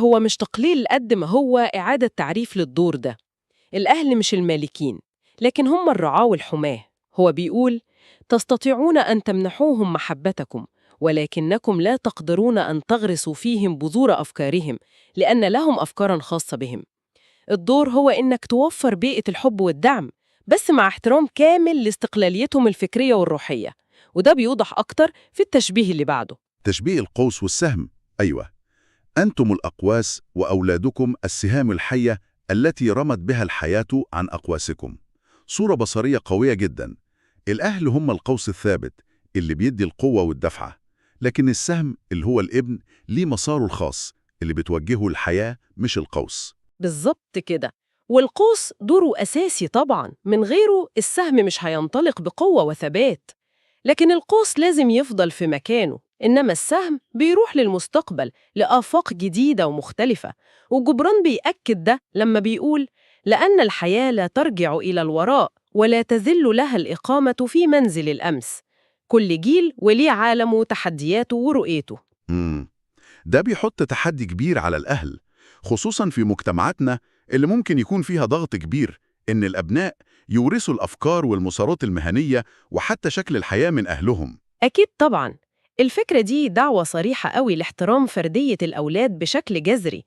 هو مش تقليل قد ما هو إعادة تعريف للدور ده. الأهل مش المالكين، لكن هم الرعاة والحماة. هو بيقول: تستطيعون أن تمنحوهم محبتكم، ولكنكم لا تقدرون أن تغرسوا فيهم بذور أفكارهم، لأن لهم أفكاراً خاصة بهم. الدور هو إنك توفر بيئة الحب والدعم، بس مع احترام كامل لاستقلاليتهم الفكرية والروحية. وده بيوضح أكتر في التشبيه اللي بعده. تشبيه القوس والسهم. أيوة، أنتم الأقواس وأولادكم السهام الحية التي رمت بها الحياة عن أقواسكم. صورة بصرية قوية جدا. الأهل هم القوس الثابت اللي بيدي القوة والدفعة، لكن السهم اللي هو الابن ليه مساره الخاص اللي بتوجهه الحياة مش القوس. بالظبط كده. والقوس دوره أساسي طبعاً، من غيره السهم مش هينطلق بقوة وثبات. لكن القوس لازم يفضل في مكانه، إنما السهم بيروح للمستقبل، لآفاق جديدة ومختلفة. وجبران بيأكد ده لما بيقول: لأن الحياة لا ترجع إلى الوراء، ولا تذل لها الإقامة في منزل الأمس. كل جيل وليه عالمه وتحدياته ورؤيته. مم. ده بيحط تحدي كبير على الأهل، خصوصا في مجتمعاتنا اللي ممكن يكون فيها ضغط كبير إن الأبناء يورثوا الأفكار والمسارات المهنية وحتى شكل الحياة من أهلهم. أكيد طبعاً. الفكرة دي دعوة صريحة قوي لاحترام فردية الأولاد بشكل جذري،